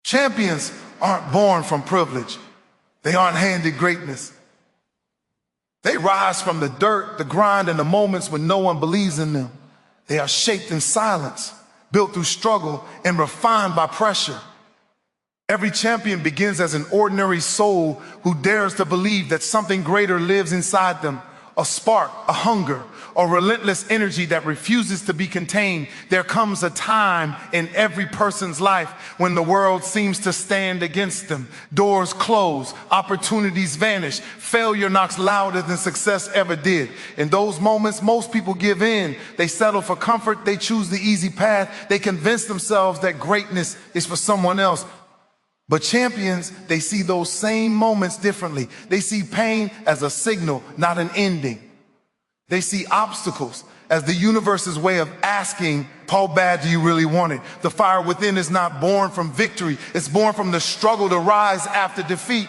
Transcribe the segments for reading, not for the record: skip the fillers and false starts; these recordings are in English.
Champions aren't born from privilege. They aren't handed greatness. They rise from the dirt, the grind, and the moments when no one believes in them. They are shaped in silence, built through struggle, and refined by pressure. Every champion begins as an ordinary soul who dares to believe that something greater lives inside them, a spark, a hunger, a relentless energy that refuses to be contained. There comes a time in every person's life when the world seems to stand against them. Doors close, opportunities vanish, failure knocks louder than success ever did. In those moments, most people give in. They settle for comfort, they choose the easy path, they convince themselves that greatness is for someone else. But champions, they see those same moments differently. They see pain as a signal, not an ending. They see obstacles as the universe's way of asking, how bad do you really want it? The fire within is not born from victory. It's born from the struggle to rise after defeat.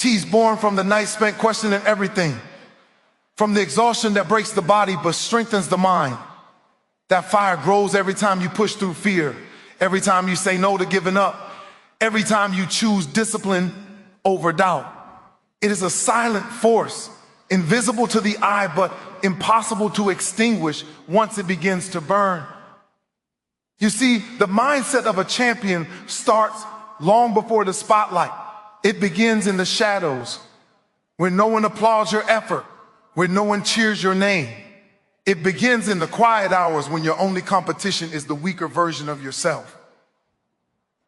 It's born from the night spent questioning everything. From the exhaustion that breaks the body but strengthens the mind. That fire grows every time you push through fear. Every time you say no to giving up. Every time you choose discipline over doubt. It is a silent force, invisible to the eye, but impossible to extinguish once it begins to burn. You see, the mindset of a champion starts long before the spotlight. It begins in the shadows, where no one applauds your effort, where no one cheers your name. It begins in the quiet hours when your only competition is the weaker version of yourself.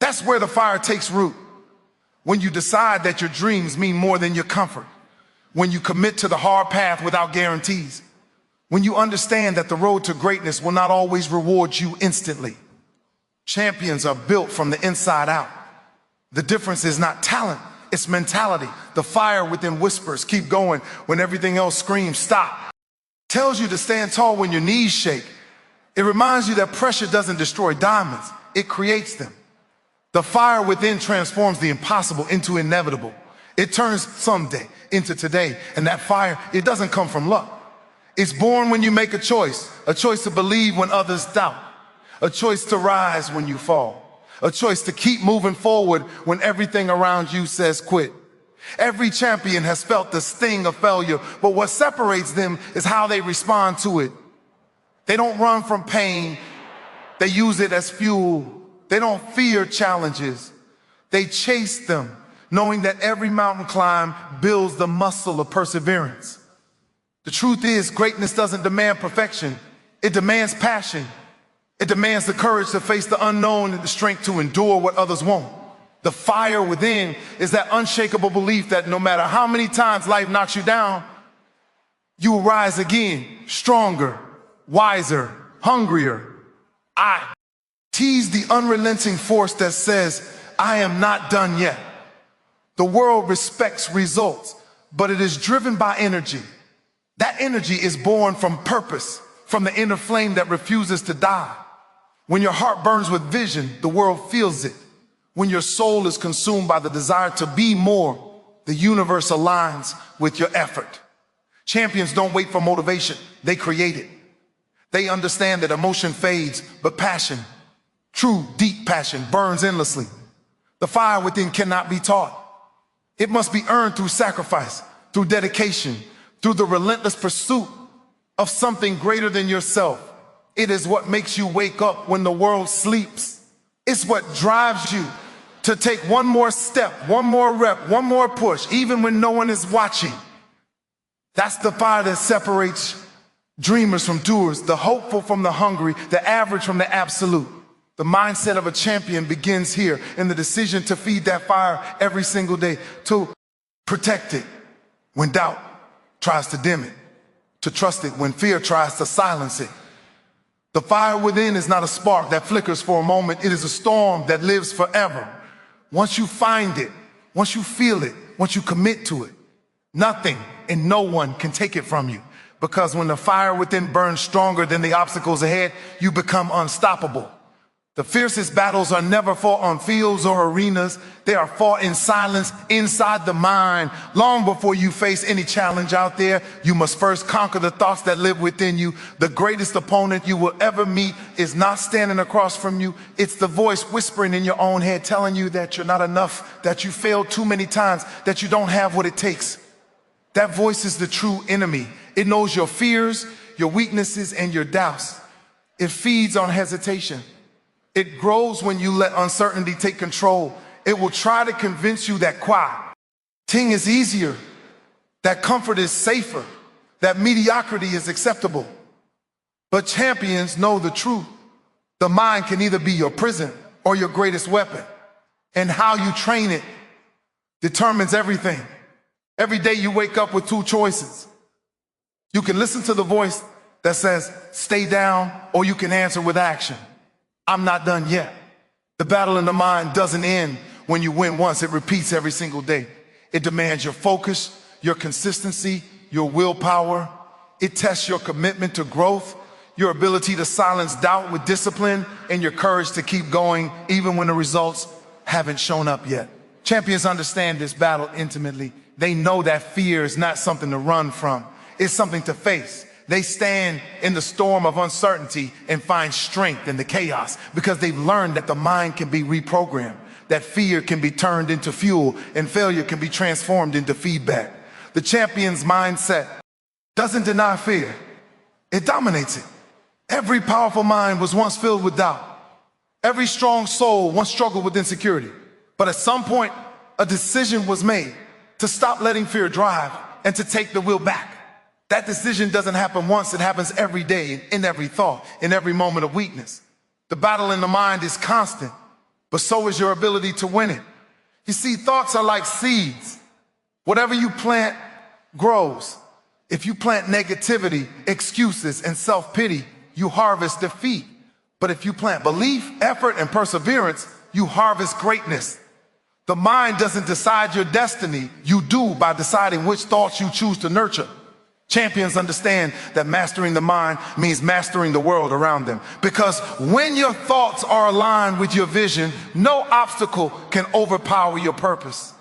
That's where the fire takes root. When you decide that your dreams mean more than your comfort. When you commit to the hard path without guarantees. When you understand that the road to greatness will not always reward you instantly. Champions are built from the inside out. The difference is not talent, it's mentality. The fire within whispers, keep going when everything else screams, stop. Tells you to stand tall when your knees shake. It reminds you that pressure doesn't destroy diamonds, it creates them. The fire within transforms the impossible into inevitable. It turns someday into today. And that fire, it doesn't come from luck. It's born when you make a choice to believe when others doubt, a choice to rise when you fall, a choice to keep moving forward when everything around you says quit. Every champion has felt the sting of failure, but what separates them is how they respond to it. They don't run from pain, they use it as fuel. They don't fear challenges. They chase them, knowing that every mountain climb builds the muscle of perseverance. The truth is, greatness doesn't demand perfection. It demands passion. It demands the courage to face the unknown and the strength to endure what others won't. The fire within is that unshakable belief that no matter how many times life knocks you down, you will rise again, stronger, wiser, hungrier. Tease the unrelenting force that says, I am not done yet. The world respects results, but it is driven by energy. That energy is born from purpose, from the inner flame that refuses to die. When your heart burns with vision, the world feels it. When your soul is consumed by the desire to be more, the universe aligns with your effort. Champions don't wait for motivation, they create it. They understand that emotion fades, but passion, true, deep passion, burns endlessly. The fire within cannot be taught. It must be earned through sacrifice, through dedication, through the relentless pursuit of something greater than yourself. It is what makes you wake up when the world sleeps. It's what drives you to take one more step, one more rep, one more push, even when no one is watching. That's the fire that separates dreamers from doers, the hopeful from the hungry, the average from the absolute. The mindset of a champion begins here in the decision to feed that fire every single day, to protect it when doubt tries to dim it, to trust it when fear tries to silence it. The fire within is not a spark that flickers for a moment. It is a storm that lives forever. Once you find it, once you feel it, once you commit to it, nothing and no one can take it from you. Because when the fire within burns stronger than the obstacles ahead, you become unstoppable. The fiercest battles are never fought on fields or arenas. They are fought in silence, inside the mind. Long before you face any challenge out there, you must first conquer the thoughts that live within you. The greatest opponent you will ever meet is not standing across from you. It's the voice whispering in your own head, telling you that you're not enough, that you failed too many times, that you don't have what it takes. That voice is the true enemy. It knows your fears, your weaknesses, and your doubts. It feeds on hesitation. It grows when you let uncertainty take control. It will try to convince you that quieting is easier, that comfort is safer, that mediocrity is acceptable. But champions know the truth. The mind can either be your prison or your greatest weapon. And how you train it determines everything. Every day you wake up with two choices. You can listen to the voice that says, stay down, or you can answer with action. I'm not done yet. The battle in the mind doesn't end when you win once. It repeats every single day. It demands your focus, your consistency, your willpower. It tests your commitment to growth, your ability to silence doubt with discipline, and your courage to keep going even when the results haven't shown up yet. Champions understand this battle intimately. They know that fear is not something to run from. It's something to face. They stand in the storm of uncertainty and find strength in the chaos because they've learned that the mind can be reprogrammed, that fear can be turned into fuel, and failure can be transformed into feedback. The champion's mindset doesn't deny fear. It dominates it. Every powerful mind was once filled with doubt. Every strong soul once struggled with insecurity. But at some point, a decision was made to stop letting fear drive and to take the will back. That decision doesn't happen once, it happens every day, in every thought, in every moment of weakness. The battle in the mind is constant, but so is your ability to win it. You see, thoughts are like seeds. Whatever you plant grows. If you plant negativity, excuses, and self-pity, you harvest defeat. But if you plant belief, effort, and perseverance, you harvest greatness. The mind doesn't decide your destiny. You do by deciding which thoughts you choose to nurture. Champions understand that mastering the mind means mastering the world around them. Because when your thoughts are aligned with your vision, no obstacle can overpower your purpose.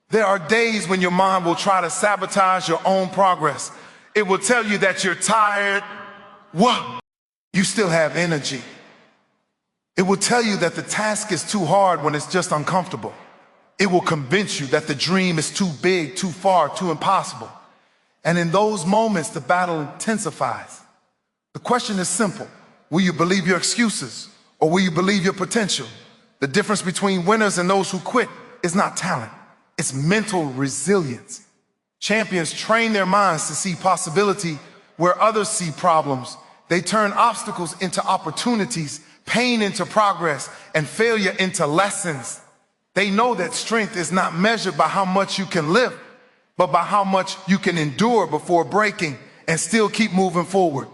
There are days when your mind will try to sabotage your own progress. It will tell you that you're tired. What? You still have energy. It will tell you that the task is too hard when it's just uncomfortable. It will convince you that the dream is too big, too far, too impossible. And in those moments, the battle intensifies. The question is simple. Will you believe your excuses or will you believe your potential? The difference between winners and those who quit is not talent. It's mental resilience. Champions train their minds to see possibility where others see problems. They turn obstacles into opportunities, pain into progress, and failure into lessons. They know that strength is not measured by how much you can lift, but by how much you can endure before breaking and still keep moving forward.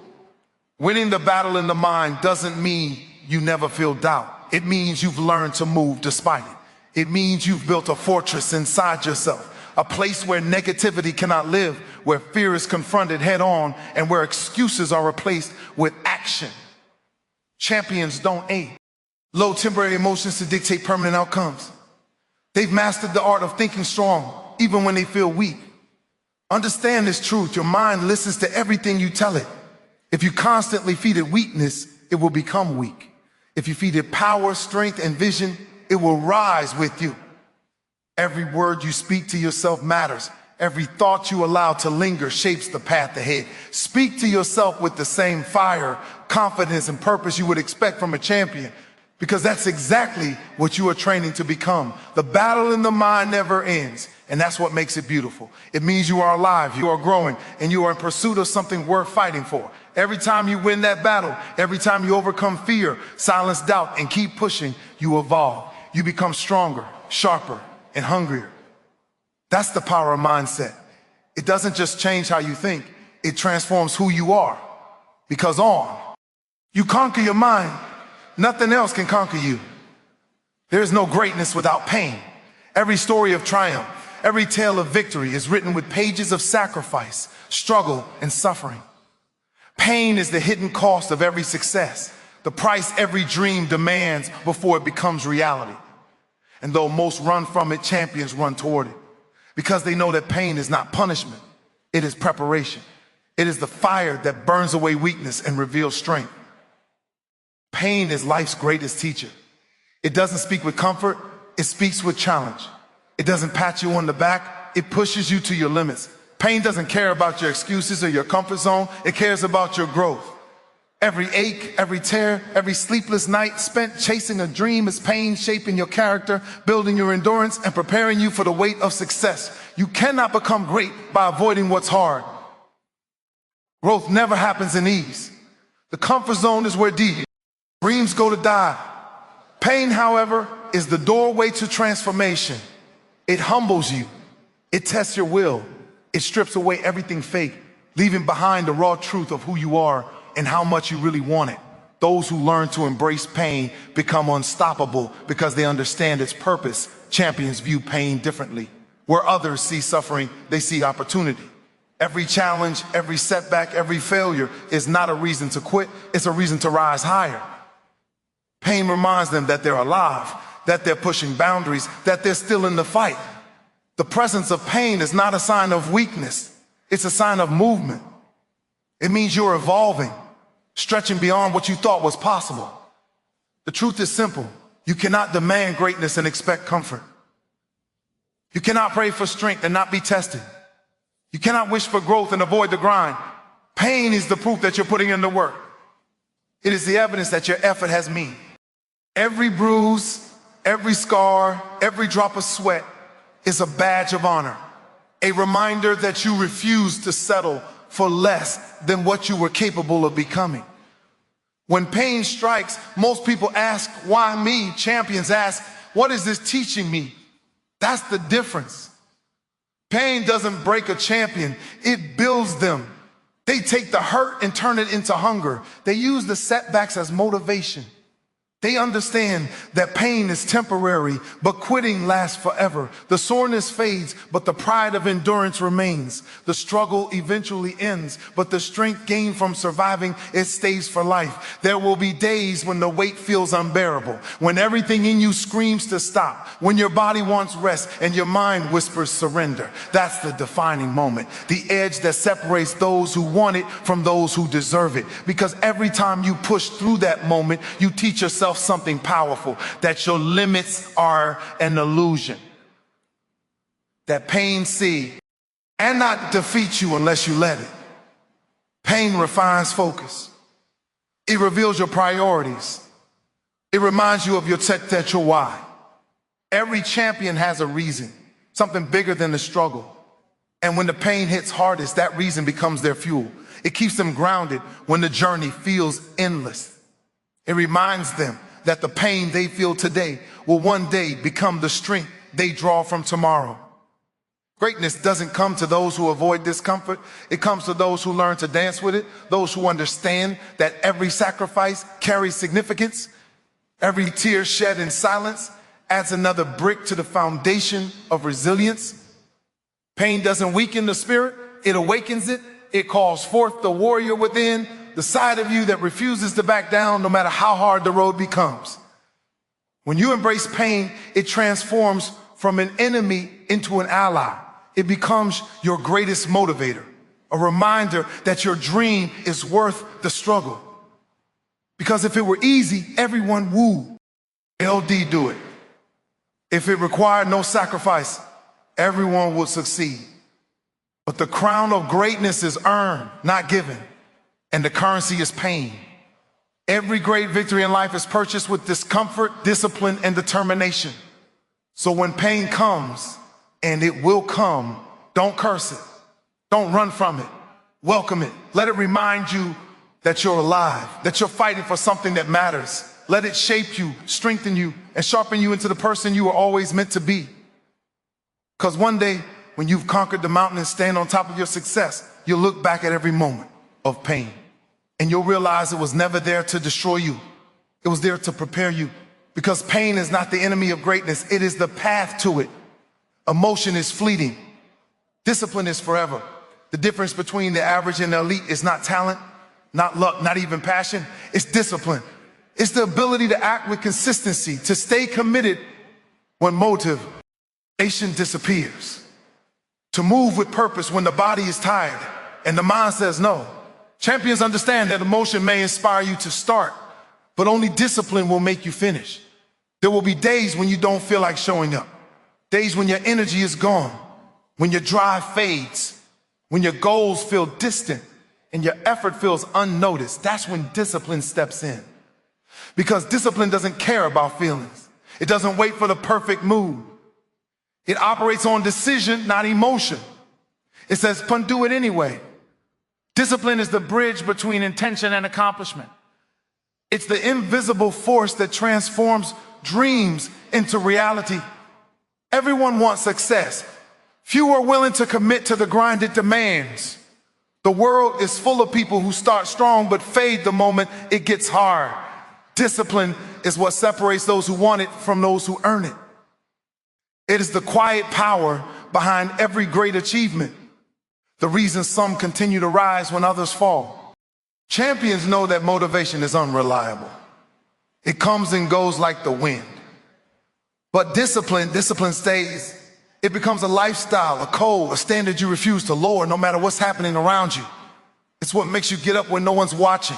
Winning the battle in the mind doesn't mean you never feel doubt. It means you've learned to move despite it. It means you've built a fortress inside yourself, a place where negativity cannot live, where fear is confronted head on, and where excuses are replaced with action. Champions don't aim low temporary emotions to dictate permanent outcomes. They've mastered the art of thinking strong, even when they feel weak. Understand this truth. Your mind listens to everything you tell it. If you constantly feed it weakness, it will become weak. If you feed it power, strength, and vision, it will rise with you. Every word you speak to yourself matters. Every thought you allow to linger shapes the path ahead. Speak to yourself with the same fire, confidence, and purpose you would expect from a champion, because that's exactly what you are training to become. The battle in the mind never ends. And that's what makes it beautiful. It means you are alive, you are growing, and you are in pursuit of something worth fighting for. Every time you win that battle, every time you overcome fear, silence doubt, and keep pushing, you evolve. You become stronger, sharper, and hungrier. That's the power of mindset. It doesn't just change how you think, it transforms who you are. Because you conquer your mind, nothing else can conquer you. There is no greatness without pain. Every story of triumph, every tale of victory is written with pages of sacrifice, struggle, and suffering. Pain is the hidden cost of every success. the price every dream demands before it becomes reality. And though most run from it, champions run toward it because they know that pain is not punishment. It is preparation. It is the fire that burns away weakness and reveals strength. Pain is life's greatest teacher. It doesn't speak with comfort, it speaks with challenge. It doesn't pat you on the back, it pushes you to your limits. Pain doesn't care about your excuses or your comfort zone, it cares about your growth. Every ache, every tear, every sleepless night spent chasing a dream is pain shaping your character, building your endurance, and preparing you for the weight of success. You cannot become great by avoiding what's hard. Growth never happens in ease. The comfort zone is where dreams go to die. Pain, however, is the doorway to transformation. It humbles you. It tests your will. It strips away everything fake, leaving behind the raw truth of who you are and how much you really want it. Those who learn to embrace pain become unstoppable because they understand its purpose. Champions view pain differently. Where others see suffering, they see opportunity. Every challenge, every setback, every failure is not a reason to quit, it's a reason to rise higher. Pain reminds them that they're alive, that they're pushing boundaries, that they're still in the fight. The presence of pain is not a sign of weakness, it's a sign of movement. It means you're evolving, stretching beyond what you thought was possible. The truth is simple. You cannot demand greatness and expect comfort. You cannot pray for strength and not be tested. You cannot wish for growth and avoid the grind. Pain is the proof that you're putting in the work. It is the evidence that your effort has meaning. Every bruise, every scar, every drop of sweat is a badge of honor. A reminder that you refuse to settle for less than what you were capable of becoming. When pain strikes, most people ask, why me? Champions ask, what is this teaching me? That's the difference. Pain doesn't break a champion, it builds them. They take the hurt and turn it into hunger. They use the setbacks as motivation. They understand that pain is temporary, but quitting lasts forever. The soreness fades, but the pride of endurance remains. The struggle eventually ends, but the strength gained from surviving, it stays for life. There will be days when the weight feels unbearable, when everything in you screams to stop, when your body wants rest and your mind whispers surrender. That's the defining moment, the edge that separates those who want it from those who deserve it. Because every time you push through that moment, you teach yourself something powerful, that your limits are an illusion, that pain see and not defeat you unless you let it. Pain refines focus. It reveals your priorities. It reminds you of your your why. Every champion has a reason, something bigger than the struggle. And when the pain hits hardest, that reason becomes their fuel. It keeps them grounded when the journey feels endless. It reminds them that the pain they feel today will one day become the strength they draw from tomorrow. Greatness doesn't come to those who avoid discomfort. It comes to those who learn to dance with it, those who understand that every sacrifice carries significance. Every tear shed in silence adds another brick to the foundation of resilience. Pain doesn't weaken the spirit, it awakens it. It calls forth the warrior within, the side of you that refuses to back down no matter how hard the road becomes. When you embrace pain, it transforms from an enemy into an ally. It becomes your greatest motivator, a reminder that your dream is worth the struggle. Because if it were easy, everyone would. LD do it. If it required no sacrifice, everyone would succeed. But the crown of greatness is earned, not given. And the currency is pain. Every great victory in life is purchased with discomfort, discipline, and determination. So when pain comes, and it will come, don't curse it. Don't run from it. Welcome it. Let it remind you that you're alive, that you're fighting for something that matters. Let it shape you, strengthen you, and sharpen you into the person you were always meant to be. Because one day, when you've conquered the mountain and stand on top of your success, you'll look back at every moment of pain. And you'll realize it was never there to destroy you. It was there to prepare you. Because pain is not the enemy of greatness. It is the path to it. Emotion is fleeting. Discipline is forever. The difference between the average and the elite is not talent, not luck, not even passion. It's discipline. It's the ability to act with consistency, to stay committed when motivation disappears, to move with purpose when the body is tired and the mind says no. Champions understand that emotion may inspire you to start, but only discipline will make you finish. There will be days when you don't feel like showing up, days when your energy is gone, when your drive fades, when your goals feel distant and your effort feels unnoticed. That's when discipline steps in. Because discipline doesn't care about feelings. It doesn't wait for the perfect mood. It operates on decision, not emotion. It says, do it anyway. Discipline is the bridge between intention and accomplishment. It's the invisible force that transforms dreams into reality. Everyone wants success. Few are willing to commit to the grind it demands. The world is full of people who start strong but fade the moment it gets hard. Discipline is what separates those who want it from those who earn it. It is the quiet power behind every great achievement, the reason some continue to rise when others fall. Champions know that motivation is unreliable. It comes and goes like the wind. But discipline stays. It becomes a lifestyle, a code, a standard you refuse to lower no matter what's happening around you. It's what makes you get up when no one's watching.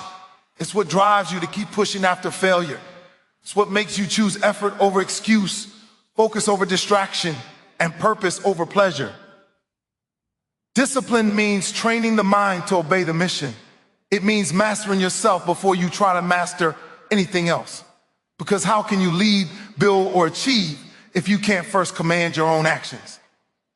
It's what drives you to keep pushing after failure. It's what makes you choose effort over excuse, focus over distraction, and purpose over pleasure. Discipline means training the mind to obey the mission. It means mastering yourself before you try to master anything else. Because how can you lead, build, or achieve if you can't first command your own actions?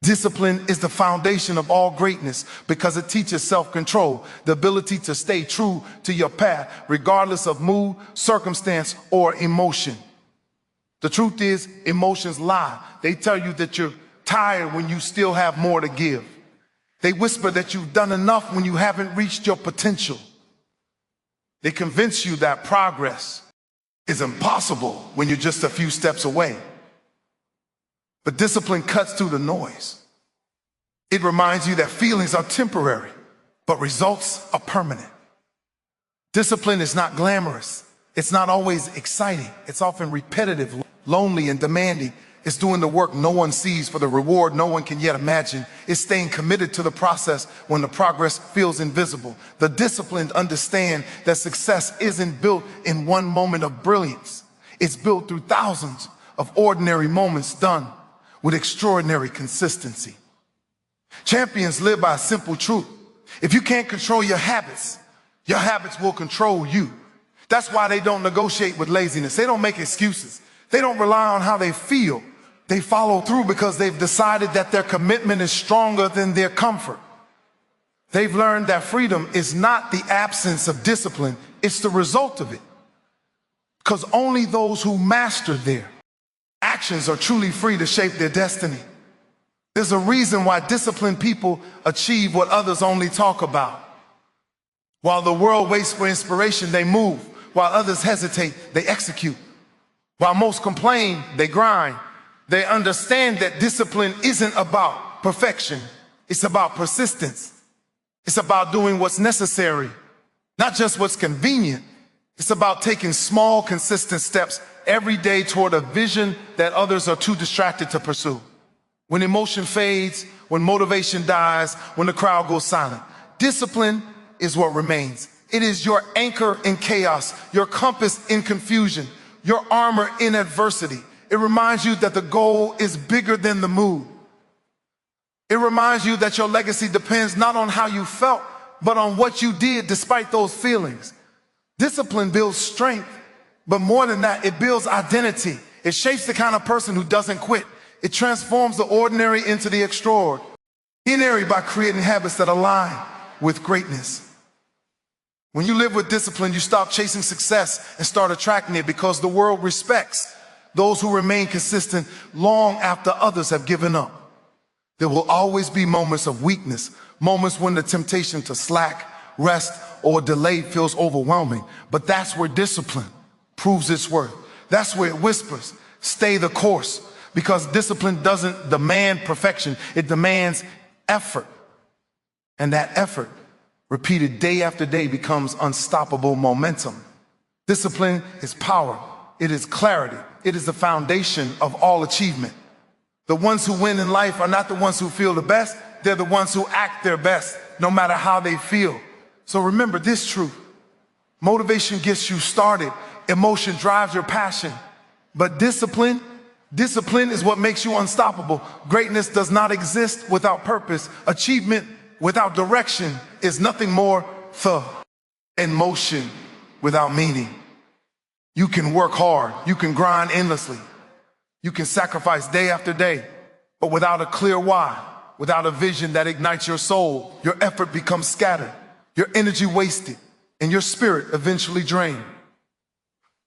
Discipline is the foundation of all greatness because it teaches self-control, the ability to stay true to your path, regardless of mood, circumstance, or emotion. The truth is, emotions lie. They tell you that you're tired when you still have more to give. They whisper that you've done enough when you haven't reached your potential. They convince you that progress is impossible when you're just a few steps away. But discipline cuts through the noise. It reminds you that feelings are temporary, but results are permanent. Discipline is not glamorous. It's not always exciting. It's often repetitive, lonely, and demanding. It's doing the work no one sees for the reward no one can yet imagine. It's staying committed to the process when the progress feels invisible. The disciplined understand that success isn't built in one moment of brilliance. It's built through thousands of ordinary moments done with extraordinary consistency. Champions live by a simple truth. If you can't control your habits will control you. That's why they don't negotiate with laziness. They don't make excuses. They don't rely on how they feel. They follow through because they've decided that their commitment is stronger than their comfort. They've learned that freedom is not the absence of discipline, it's the result of it. Because only those who master their actions are truly free to shape their destiny. There's a reason why disciplined people achieve what others only talk about. While the world waits for inspiration, they move. While others hesitate, they execute. While most complain, they grind. They understand that discipline isn't about perfection. It's about persistence. It's about doing what's necessary, not just what's convenient. It's about taking small, consistent steps every day toward a vision that others are too distracted to pursue. When emotion fades, when motivation dies, when the crowd goes silent, discipline is what remains. It is your anchor in chaos, your compass in confusion, your armor in adversity. It reminds you that the goal is bigger than the mood. It reminds you that your legacy depends not on how you felt, but on what you did despite those feelings. Discipline builds strength, but more than that, it builds identity. It shapes the kind of person who doesn't quit. It transforms the ordinary into the extraordinary by creating habits that align with greatness. When you live with discipline, you stop chasing success and start attracting it because the world respects those who remain consistent long after others have given up. There will always be moments of weakness, moments when the temptation to slack, rest, or delay feels overwhelming. But that's where discipline proves its worth. That's where it whispers, stay the course. Because discipline doesn't demand perfection, it demands effort. And that effort, repeated day after day, becomes unstoppable momentum. Discipline is power. It is clarity. It is the foundation of all achievement. The ones who win in life are not the ones who feel the best. They're the ones who act their best, no matter how they feel. So remember this truth. Motivation gets you started. Emotion drives your passion. But discipline is what makes you unstoppable. Greatness does not exist without purpose. Achievement without direction is nothing more than motion without meaning. You can work hard. You can grind endlessly. You can sacrifice day after day. But without a clear why, without a vision that ignites your soul, your effort becomes scattered, your energy wasted, and your spirit eventually drained.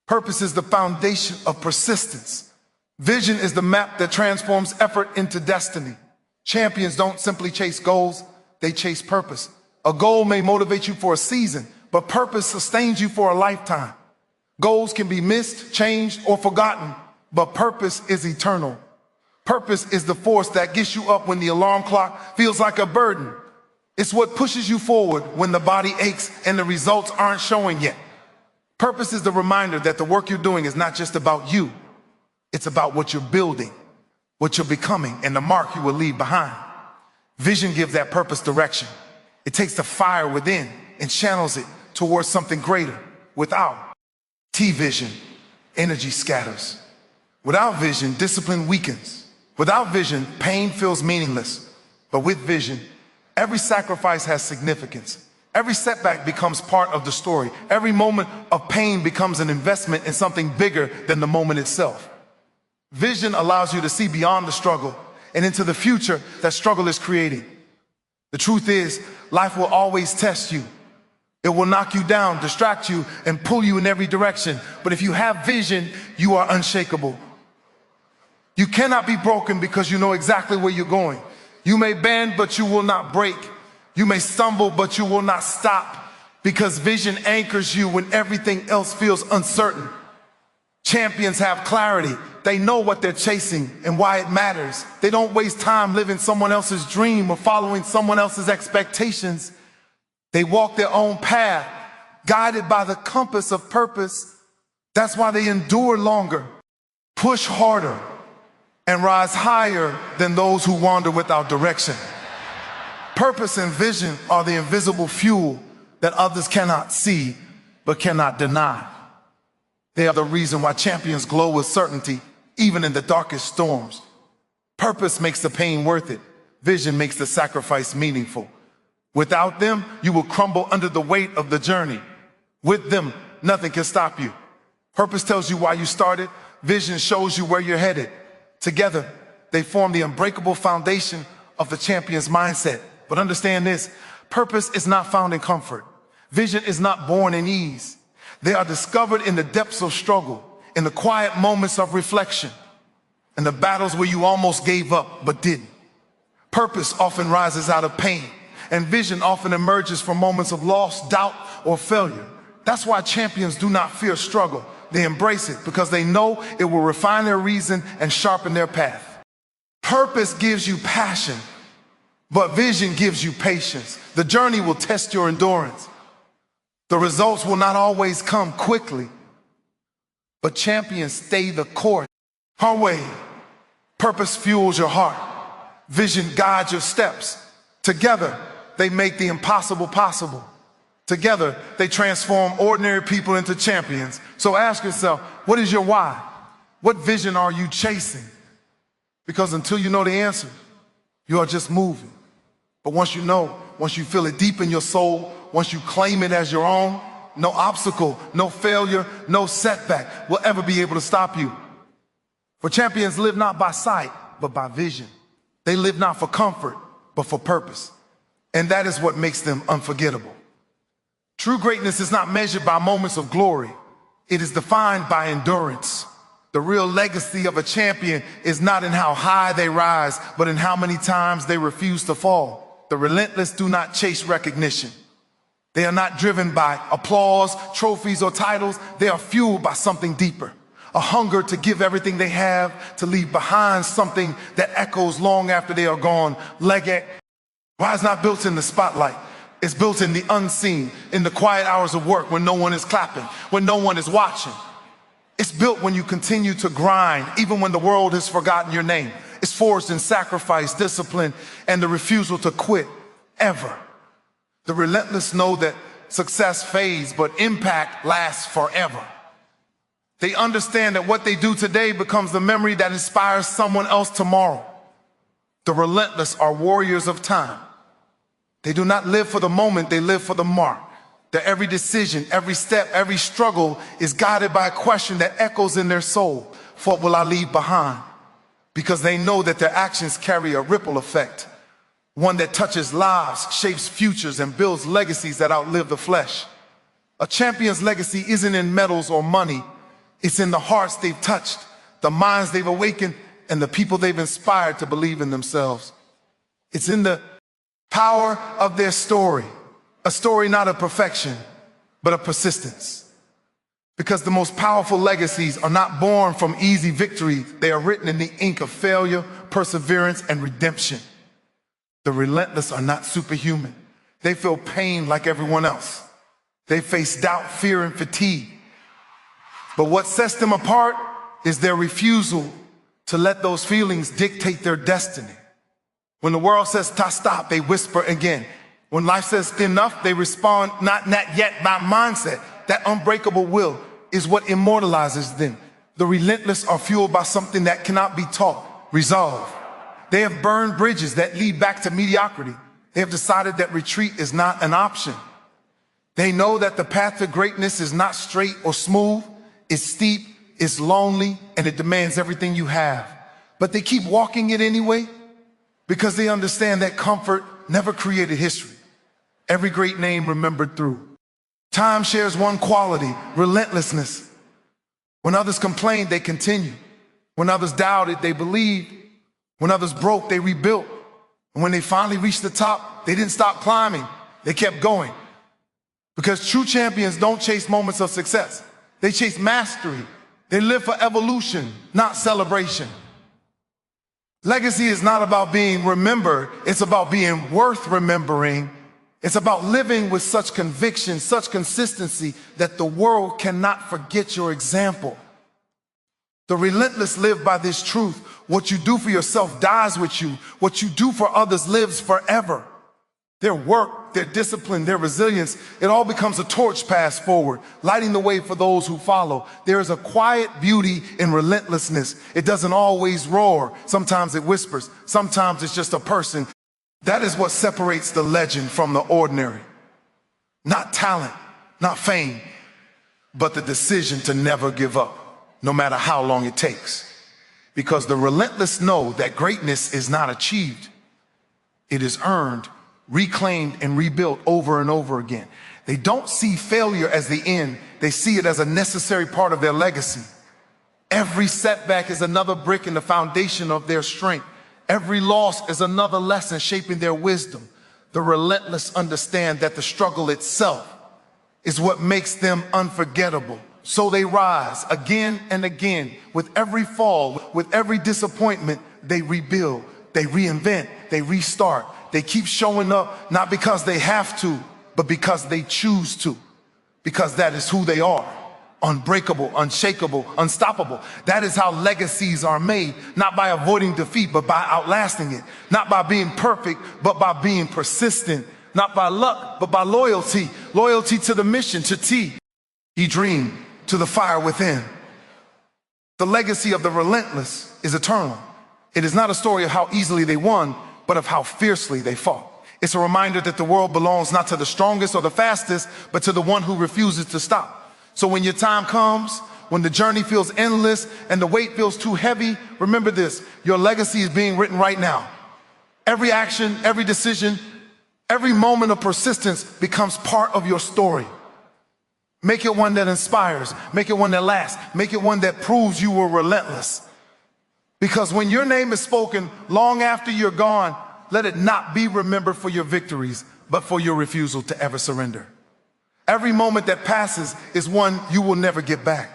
Purpose is the foundation of persistence. Vision is the map that transforms effort into destiny. Champions don't simply chase goals, they chase purpose. A goal may motivate you for a season, but purpose sustains you for a lifetime. Goals can be missed, changed, or forgotten, but purpose is eternal. Purpose is the force that gets you up when the alarm clock feels like a burden. It's what pushes you forward when the body aches and the results aren't showing yet. Purpose is the reminder that the work you're doing is not just about you. It's about what you're building, what you're becoming, and the mark you will leave behind. Vision gives that purpose direction. It takes the fire within and channels it towards something greater. Without vision, energy scatters. Without vision, discipline weakens. Without vision, pain feels meaningless. But with vision, every sacrifice has significance. Every setback becomes part of the story. Every moment of pain becomes an investment in something bigger than the moment itself. Vision allows you to see beyond the struggle and into the future that struggle is creating. The truth is, life will always test you. It will knock you down, distract you, and pull you in every direction. But if you have vision, you are unshakable. You cannot be broken because you know exactly where you're going. You may bend, but you will not break. You may stumble, but you will not stop, because vision anchors you when everything else feels uncertain. Champions have clarity. They know what they're chasing and why it matters. They don't waste time living someone else's dream or following someone else's expectations. They walk their own path, guided by the compass of purpose. That's why they endure longer, push harder, and rise higher than those who wander without direction. Purpose and vision are the invisible fuel that others cannot see but cannot deny. They are the reason why champions glow with certainty, even in the darkest storms. Purpose makes the pain worth it. Vision makes the sacrifice meaningful. Without them, you will crumble under the weight of the journey. With them, nothing can stop you. Purpose tells you why you started. Vision shows you where you're headed. Together, they form the unbreakable foundation of the champion's mindset. But understand this, purpose is not found in comfort. Vision is not born in ease. They are discovered in the depths of struggle, in the quiet moments of reflection, in the battles where you almost gave up but didn't. Purpose often rises out of pain, and vision often emerges from moments of loss, doubt, or failure. That's why champions do not fear struggle. They embrace it because they know it will refine their reason and sharpen their path. Purpose gives you passion, but vision gives you patience. The journey will test your endurance. The results will not always come quickly, but champions stay the course. Our way, purpose fuels your heart. Vision guides your steps. Together, they make the impossible possible. Together, they transform ordinary people into champions. So ask yourself, what is your why? What vision are you chasing? Because until you know the answer, you are just moving. But once you know, once you feel it deep in your soul, once you claim it as your own, no obstacle, no failure, no setback will ever be able to stop you. For champions live not by sight, but by vision. They live not for comfort, but for purpose. And that is what makes them unforgettable. True greatness is not measured by moments of glory. It is defined by endurance. The real legacy of a champion is not in how high they rise, but in how many times they refuse to fall. The relentless do not chase recognition. They are not driven by applause, trophies, or titles. They are fueled by something deeper. A hunger to give everything they have, to leave behind something that echoes long after they are gone. Why is not built in the spotlight? It's built in the unseen, in the quiet hours of work when no one is clapping, when no one is watching. It's built when you continue to grind, even when the world has forgotten your name. It's forged in sacrifice, discipline, and the refusal to quit, ever. The relentless know that success fades, but impact lasts forever. They understand that what they do today becomes the memory that inspires someone else tomorrow. The relentless are warriors of time. They do not live for the moment, they live for the mark. Their every decision, every step, every struggle is guided by a question that echoes in their soul. What will I leave behind? Because they know that their actions carry a ripple effect. One that touches lives, shapes futures, and builds legacies that outlive the flesh. A champion's legacy isn't in medals or money. It's in the hearts they've touched, the minds they've awakened, and the people they've inspired to believe in themselves. It's in the power of their story. A story not of perfection, but of persistence. Because the most powerful legacies are not born from easy victories. They are written in the ink of failure, perseverance, and redemption. The relentless are not superhuman. They feel pain like everyone else. They face doubt, fear, and fatigue. But what sets them apart is their refusal to let those feelings dictate their destiny. When the world says stop, they whisper again. When life says enough, they respond, not yet, by mindset. That unbreakable will is what immortalizes them. The relentless are fueled by something that cannot be taught, resolve. They have burned bridges that lead back to mediocrity. They have decided that retreat is not an option. They know that the path to greatness is not straight or smooth. It's steep, it's lonely, and it demands everything you have. But they keep walking it anyway because they understand that comfort never created history. Every great name remembered through. Time shares one quality, relentlessness. When others complained, they continued. When others doubted, they believed. When others broke, they rebuilt. And when they finally reached the top, they didn't stop climbing. They kept going. Because true champions don't chase moments of success. They chase mastery. They live for evolution, not celebration. Legacy is not about being remembered. It's about being worth remembering. It's about living with such conviction, such consistency that the world cannot forget your example. The relentless live by this truth. What you do for yourself dies with you. What you do for others lives forever. Their work, their discipline, their resilience, it all becomes a torch passed forward, lighting the way for those who follow. There is a quiet beauty in relentlessness. It doesn't always roar. Sometimes it whispers. Sometimes it's just a person. That is what separates the legend from the ordinary. Not talent, not fame, but the decision to never give up, no matter how long it takes. Because the relentless know that greatness is not achieved. It is earned, reclaimed, and rebuilt over and over again. They don't see failure as the end. They see it as a necessary part of their legacy. Every setback is another brick in the foundation of their strength. Every loss is another lesson shaping their wisdom. The relentless understand that the struggle itself is what makes them unforgettable. So they rise again and again. With every fall, with every disappointment, they rebuild, they reinvent, they restart. They keep showing up, not because they have to, but because they choose to. Because that is who they are. Unbreakable, unshakable, unstoppable. That is how legacies are made, not by avoiding defeat, but by outlasting it. Not by being perfect, but by being persistent. Not by luck, but by loyalty. Loyalty to the mission, to T. He dreamed, to the fire within. The legacy of the relentless is eternal. It is not a story of how easily they won, but of how fiercely they fought. It's a reminder that the world belongs not to the strongest or the fastest, but to the one who refuses to stop. So when your time comes, when the journey feels endless and the weight feels too heavy, remember this, your legacy is being written right now. Every action, every decision, every moment of persistence becomes part of your story. Make it one that inspires, make it one that lasts, make it one that proves you were relentless. Because when your name is spoken long after you're gone, let it not be remembered for your victories, but for your refusal to ever surrender. Every moment that passes is one you will never get back.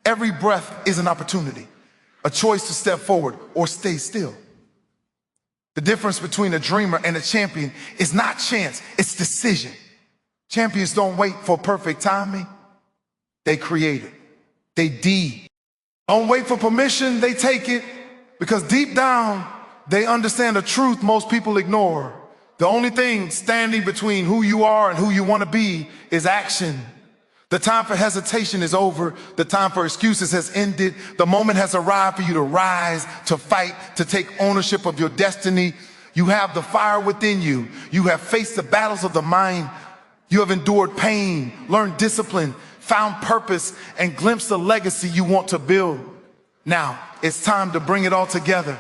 Every breath is an opportunity, a choice to step forward or stay still. The difference between a dreamer and a champion is not chance, it's decision. Champions don't wait for perfect timing. They create it. They don't wait for permission, they take it. Because deep down, they understand a truth most people ignore. The only thing standing between who you are and who you want to be is action. The time for hesitation is over. The time for excuses has ended. The moment has arrived for you to rise, to fight, to take ownership of your destiny. You have the fire within you. You have faced the battles of the mind. You have endured pain, learned discipline, found purpose, and glimpsed the legacy you want to build. Now, it's time to bring it all together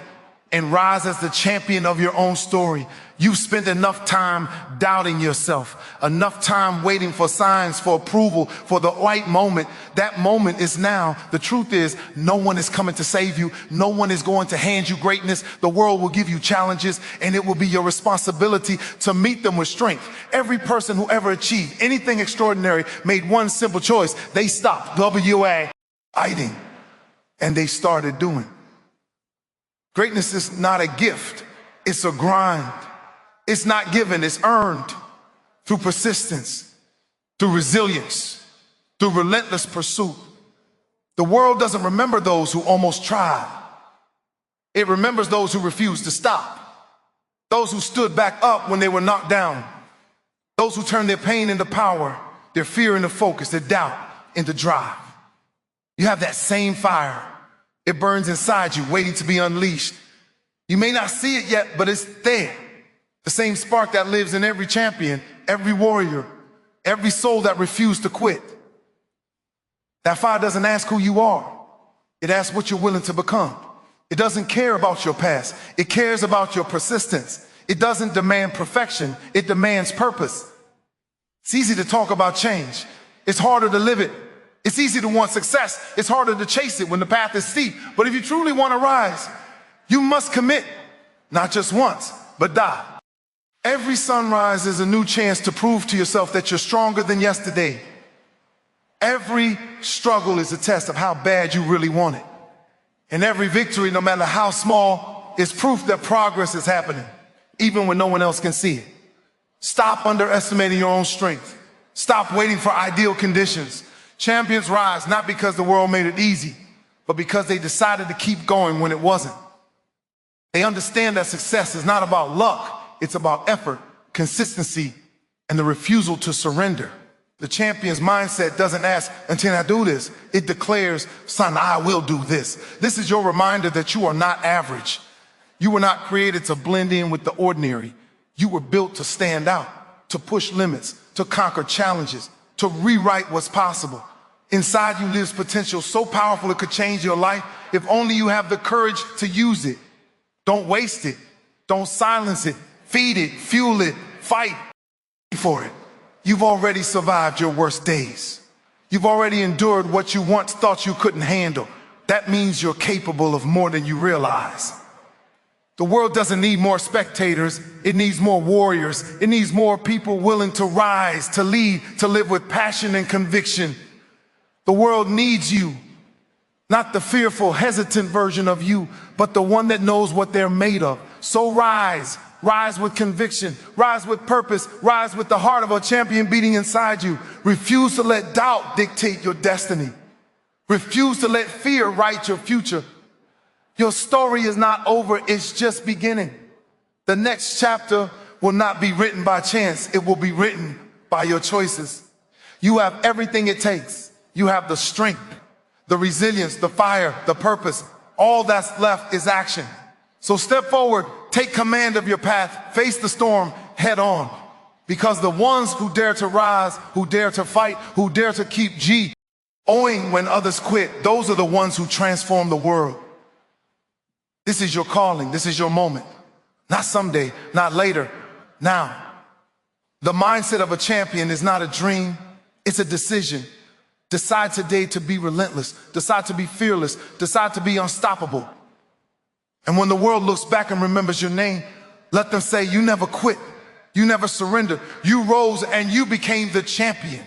and rise as the champion of your own story. You've spent enough time doubting yourself, enough time waiting for signs, for approval, for the right moment. That moment is now. The truth is, no one is coming to save you. No one is going to hand you greatness. The world will give you challenges, and it will be your responsibility to meet them with strength. Every person who ever achieved anything extraordinary made one simple choice. They stopped fighting, and they started doing. Greatness is not a gift, it's a grind. It's not given, it's earned through persistence, through resilience, through relentless pursuit. The world doesn't remember those who almost tried. It remembers those who refused to stop, those who stood back up when they were knocked down, those who turned their pain into power, their fear into focus, their doubt into drive. You have that same fire. It burns inside you, waiting to be unleashed. You may not see it yet, but it's there. The same spark that lives in every champion, every warrior, every soul that refused to quit. That fire doesn't ask who you are. It asks what you're willing to become. It doesn't care about your past. It cares about your persistence. It doesn't demand perfection. It demands purpose. It's easy to talk about change. It's harder to live it. It's easy to want success. It's harder to chase it when the path is steep. But if you truly want to rise, you must commit, not just once, but die. Every sunrise is a new chance to prove to yourself that you're stronger than yesterday. Every struggle is a test of how bad you really want it. And every victory, no matter how small, is proof that progress is happening, even when no one else can see it. Stop underestimating your own strength. Stop waiting for ideal conditions. Champions rise not because the world made it easy, but because they decided to keep going when it wasn't. They understand that success is not about luck. It's about effort, consistency, and the refusal to surrender. The champion's mindset doesn't ask, until I do this. It declares, son, I will do this. This is your reminder that you are not average. You were not created to blend in with the ordinary. You were built to stand out, to push limits, to conquer challenges, to rewrite what's possible. Inside you lives potential so powerful it could change your life if only you have the courage to use it. Don't waste it. Don't silence it. Feed it, fuel it, fight for it. You've already survived your worst days. You've already endured what you once thought you couldn't handle. That means you're capable of more than you realize. The world doesn't need more spectators. It needs more warriors. It needs more people willing to rise, to lead, to live with passion and conviction. The world needs you, not the fearful, hesitant version of you, but the one that knows what they're made of. So rise. Rise with conviction, rise with purpose, rise with the heart of a champion beating inside you. Refuse to let doubt dictate your destiny. Refuse to let fear write your future. Your story is not over, it's just beginning. The next chapter will not be written by chance, it will be written by your choices. You have everything it takes. You have the strength, the resilience, the fire, the purpose. All that's left is action. So step forward, take command of your path, face the storm head on. Because the ones who dare to rise, who dare to fight, who dare to keep going when others quit, those are the ones who transform the world. This is your calling, this is your moment. Not someday, not later, now. The mindset of a champion is not a dream, it's a decision. Decide today to be relentless, decide to be fearless, decide to be unstoppable. And when the world looks back and remembers your name, let them say, you never quit, you never surrendered, you rose and you became the champion.